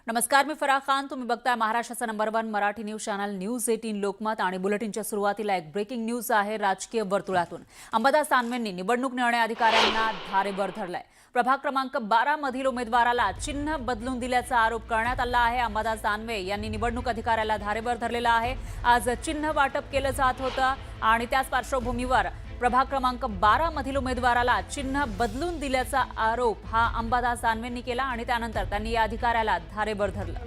नमस्कार, मी फराह खान. तुम्ही बघताय महाराष्ट्राचा number 1 Marathi news channel news 18 Lokmat. आणि बुलेटिनच्या सुरुवातीला एक ब्रेकिंग न्यूज आहे राजकीय वर्तुळातून. अंबादास दानवेंनी निवडणूक निर्णय अधिकाऱ्यांना धारेवर धरलाय. प्रभाग क्रमांक 12 मधील उमेदवाराला चिन्ह बदलून दिल्याचा आरोप करण्यात आला आहे. अंबादास दानवे यांनी निवडणूक अधिकाऱ्याला धारेवर धरलेला आहे. आज चिन्ह वाटप केलं जात होतं आणि त्याच पार्श्वभूमीवर प्रभाग क्रमांक 12 मधील उमेदवाराला चिन्ह बदलून दिल्याचा आरोप हा अंबादास दानवेंनी केला आणि त्यानंतर त्यांनी या अधिकाऱ्याला धारेवर धरलं.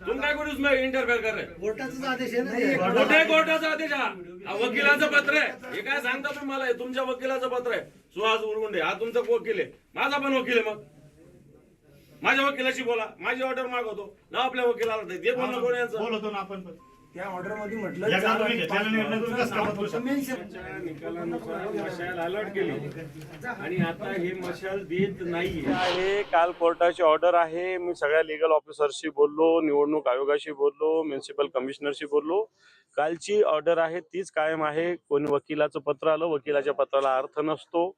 तुम काय करू उसमें इंटरफेयर कर रहे? कोर्टाचा आदेश आहे ना. कुठे कोर्टाचा आदेश हा? वकिलाचं पत्र आहे. हे काय सांगता तुम्ही मला? तुमच्या वकिलाचं पत्र आहे. सुहास उरगुंडे हा तुमचा वकील आहे. माझा पण वकील आहे. मग माझ्या वकिलाशी बोला. माझी ऑर्डर मागवतो ना आपल्या वकिलाला ते बोलणं कोण यांचं बोलतो ना आपण पण त्या ऑर्डर मध्ये म्हटलं मशाल अलर्ट केली आणि आता हे मशाल देत नाही आहे. काल कोर्टाची ऑर्डर आहे. मी सगळ्या लीगल ऑफिसरशी बोललो, निवडणूक आयोगाशी बोललो, म्युन्सिपल कमिशनरशी बोललो. कालची ऑर्डर आहे तीच कायम आहे. कोणी वकिलाचं पत्र आलं, वकिलाच्या पत्राला अर्थ नसतो,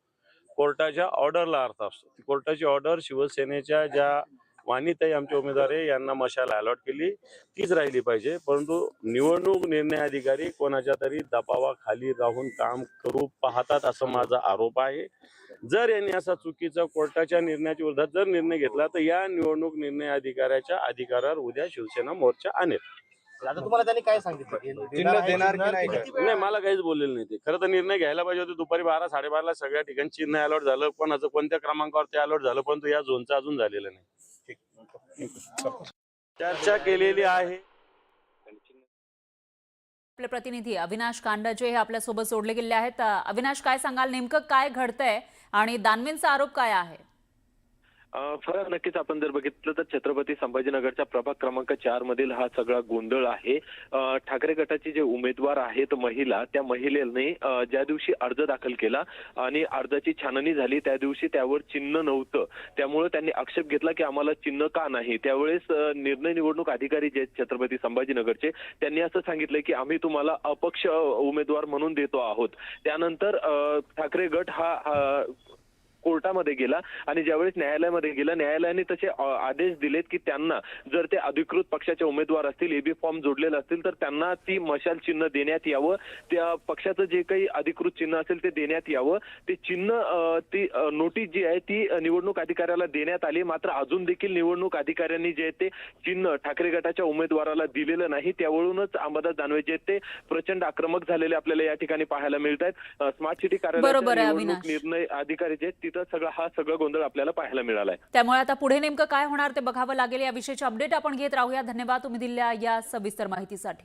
कोर्टाच्या ऑर्डरला अर्थ असतो. कोर्टाची ऑर्डर शिवसेनेच्या ज्या वाणीताई आमचे उमेदवार आहे यांना मशाल अलॉट केली तीच राहिली पाहिजे. परंतु निवडणूक निर्णय अधिकारी कोणाच्या तरी दबावाखाली राहून काम करू पाहतात असं माझा आरोप आहे. जर यांनी असा चुकीचा कोर्टाच्या निर्णयाच्या विरोधात जर निर्णय घेतला तर या निवडणूक निर्णय अधिकाऱ्याच्या अधिकारावर उद्या शिवसेना मोर्चा आणेल. आता तुम्हाला त्यांनी काय सांगितलं? चिन्ह देणार की नाही मला काहीच बोललेलं नाही. ते खरं तर निर्णय घ्यायला पाहिजे होते दुपारी 12-12:30 सगळ्या ठिकाणी चिन्ह अलॉट झालं. कोणाचं कोणत्या क्रमांकावर ते अलॉट झालं परंतु या झोनचं अजून झालेलं नाही. चर्चा केलेली आहे. आपले प्रतिनिधी अविनाश कांडजे हे आपल्या सोबत जोडले गेले आहेत. अविनाश, काय सांगाल, नेमकं काय घडतंय आणि दानवेंचा आरोप काय आहे? फरक नक्कीच आपण जर बघितलं तर छत्रपती संभाजीनगरच्या प्रभाग क्रमांक 4 मधील हा सगळा गोंधळ आहे. ठाकरे गटाचे जे उमेदवार आहेत महिला, त्या महिलेने ज्या दिवशी अर्ज दाखल केला आणि अर्जाची छाननी झाली त्या दिवशी त्यावर चिन्ह नव्हतं. त्यामुळे त्यांनी आक्षेप घेतला की आम्हाला चिन्ह का नाही. त्यावेळेस निर्णय निवडणूक अधिकारी जे छत्रपती संभाजीनगरचे त्यांनी असं सांगितलं की आम्ही तुम्हाला अपक्ष उमेदवार म्हणून देतो आहोत. त्यानंतर ठाकरे गट हा कोर्टामध्ये गेला आणि ज्यावेळेस न्यायालयामध्ये गेला, न्यायालयाने तसे आदेश दिलेत की त्यांना जर ते अधिकृत पक्षाचे उमेदवार असतील, एबी फॉर्म जोडलेले असतील तर त्यांना ती मशाल चिन्ह देण्यात यावं. त्या पक्षाचं जे काही अधिकृत चिन्ह असेल ते देण्यात यावं. ते चिन्ह ती नोटीस जी आहे ती निवडणूक अधिकाऱ्याला देण्यात आली. मात्र अजून देखील निवडणूक अधिकाऱ्यांनी जे ते चिन्ह ठाकरे गटाच्या उमेदवाराला दिलेलं नाही. त्यावरूनच अंबादास दानवे जे ते प्रचंड आक्रमक झालेले आपल्याला या ठिकाणी पाहायला मिळत आहेत. स्मार्ट सिटी कार्यालयाचे निवडणूक निर्णय अधिकारी जे हा सगळा गोंधळ आपल्याला पाहायला मिळालाय. त्यामुळे आता पुढे नेमकं काय होणार ते बघावं लागेल. या विषयाची अपडेट आपण घेत राहूया. धन्यवाद तुम्ही दिलेल्या या सविस्तर माहितीसाठी.